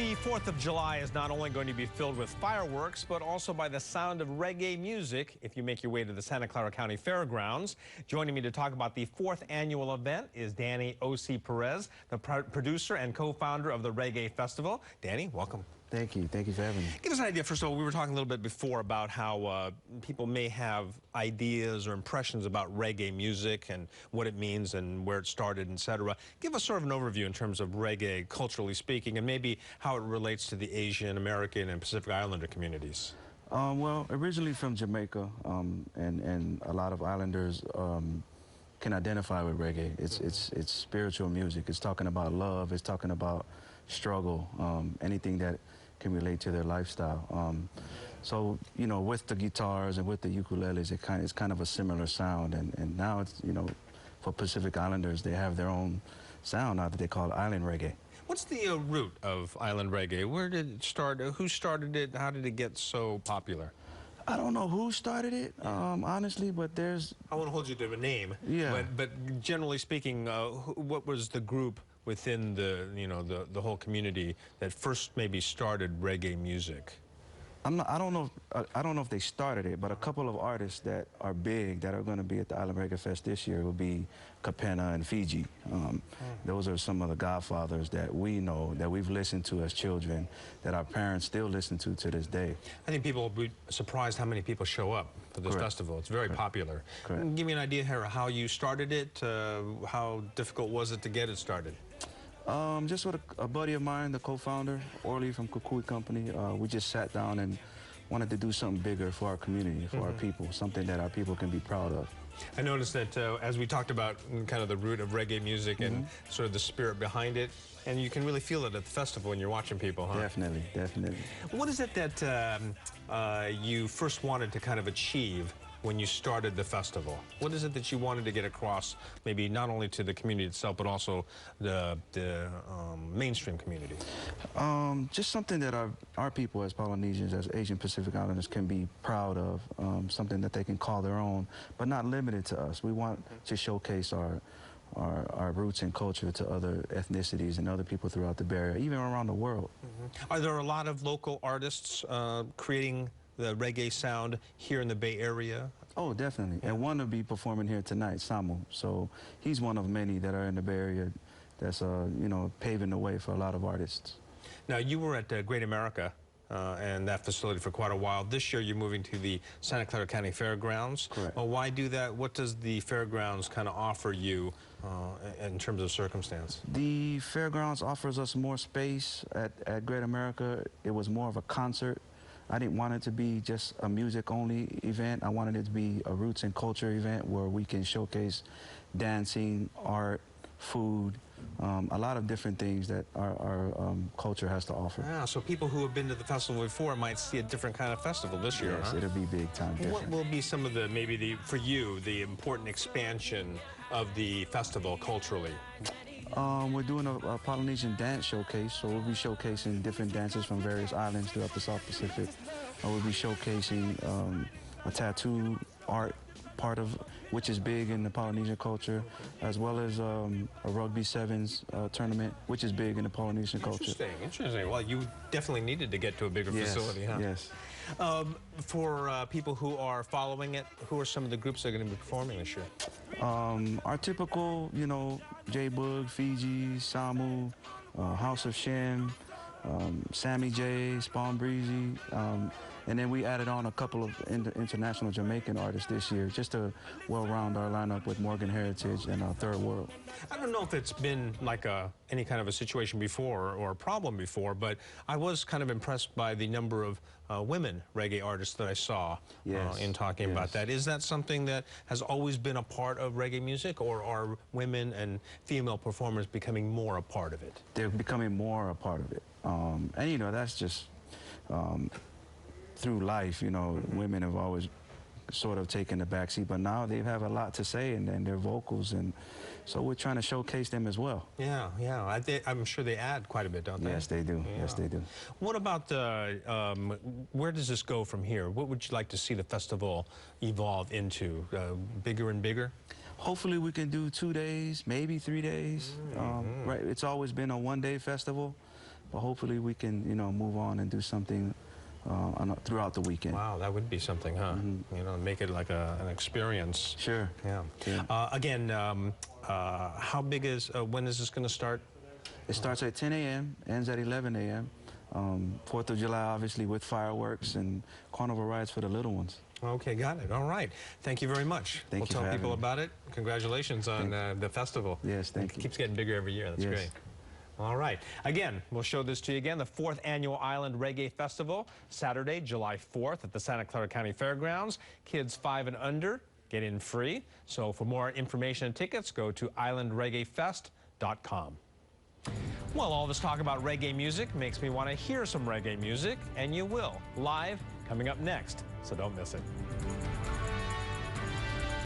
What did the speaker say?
The 4th of July is not only going to be filled with fireworks, but also by the sound of reggae music if you make your way to the Santa Clara County Fairgrounds. Joining me to talk about the 4th annual event is Danny O.C. Perez, the producer and co-founder of the Reggae Festival. Danny, welcome. Thank you. Thank you for having me. Give us an idea. First of all, we were talking a little bit before about how people may have ideas or impressions about reggae music and what it means and where it started, etc. Give us sort of an overview in terms of reggae, culturally speaking, and maybe how it relates to the Asian, American, and Pacific Islander communities. Well, originally from Jamaica, and a lot of islanders can identify with reggae. It's spiritual music. It's talking about love. It's talking about struggle, anything that can relate to their lifestyle. So, you know, with the guitars and with the ukuleles, it's kind of a similar sound. And now it's, you know, for Pacific Islanders, they have their own sound now that they call Island Reggae. What's the root of Island Reggae? Where did it start? Who started it? How did it get so popular? I don't know who started it, honestly, but there's... I won't hold you to a name. Yeah. But generally speaking, what was the group within the, you know, the whole community that first maybe started reggae music? I don't know if they started it, but a couple of artists that are big that are going to be at the Island Reggae Fest this year will be Kapena and Fiji. Those are some of the godfathers that we know, that we've listened to as children, that our parents still listen to this day. I think people will be surprised how many people show up for this festival. It's very popular. Give me an idea here how you started it. How difficult was it to get it started? Just with a buddy of mine, the co-founder, Orly from Kukui Company. We just sat down and wanted to do something bigger for our community, for our people, something that our people can be proud of. I noticed that as we talked about kind of the root of reggae music and sort of the spirit behind it, and you can really feel it at the festival when you're watching people, huh? Definitely, definitely. What is it that you first wanted to kind of achieve when you started the festival? What is it that you wanted to get across, maybe not only to the community itself, but also the mainstream community? Just something that our people as Polynesians, as Asian Pacific Islanders can be proud of, something that they can call their own, but not limited to us. We want to showcase our roots and culture to other ethnicities and other people throughout the Bay Area, even around the world. Are there a lot of local artists creating the reggae sound here in the Bay Area? Oh, definitely. And one will be performing here tonight, Samu. So he's one of many that are in the Bay Area that's, you know, paving the way for a lot of artists. Now, you were at Great America and that facility for quite a while. This year, you're moving to the Santa Clara County Fairgrounds. Correct. Why do that? What does the Fairgrounds kind of offer you in terms of circumstance? The Fairgrounds offers us more space. At Great America, it was more of a concert. I didn't want it to be just a music-only event. I wanted it to be a roots and culture event where we can showcase dancing, art, food, a lot of different things that our culture has to offer. Ah, so people who have been to the festival before might see a different kind of festival this year, Yes, huh? it'll be big time different. What will be some of the, maybe for you, the important expansion of the festival culturally? We're doing a Polynesian dance showcase, so we'll be showcasing different dances from various islands throughout the South Pacific. We'll be showcasing a tattoo art part of which is big in the Polynesian culture, as well as a rugby sevens tournament, which is big in the Polynesian culture. Interesting. Well, you definitely needed to get to a bigger facility, huh? Yes. For people who are following it, who are some of the groups that are going to be performing this year? Our typical, you know, J-Bug, Fiji, Samu, House of Shem, Sammy J, Spawn Breezy, and then we added on a couple of international Jamaican artists this year, just to well-round our lineup with Morgan Heritage and Third World. I don't know if it's been like any kind of a situation before or a problem before, but I was kind of impressed by the number of women reggae artists that I saw in talking about that. Is that something that has always been a part of reggae music, or are women and female performers becoming more a part of it? They're becoming more a part of it. And, you know, that's just through life, you know, women have always sort of taken the backseat, but now they have a lot to say and their vocals, and so we're trying to showcase them as well. Yeah. I'm sure they add quite a bit, don't they? Yes, they do. Yeah. Yes, they do. What about where does this go from here? What would you like to see the festival evolve into? Bigger and bigger? Hopefully we can do 2 days, maybe 3 days. Right, it's always been a one-day festival. but hopefully we can, you know, move on and do something throughout the weekend. Wow, that would be something, huh? You know, make it like an experience. Sure. Yeah. Again, how big is, when is this going to start? It starts at 10 a.m., ends at 11 a.m. 4th of July, obviously, with fireworks and carnival rides for the little ones. Okay, got it. All right. Thank you very much. Thank you. We'll tell people about it. Congratulations on the festival. Yes, thank you. It keeps getting bigger every year. That's great. All right. Again, we'll show this to you again. The 4th Annual Island Reggae Festival, Saturday, July 4th at the Santa Clara County Fairgrounds. Kids 5 and under get in free. So for more information and tickets, go to islandreggaefest.com. Well, all this talk about reggae music makes me want to hear some reggae music, and you will, live, coming up next, so don't miss it.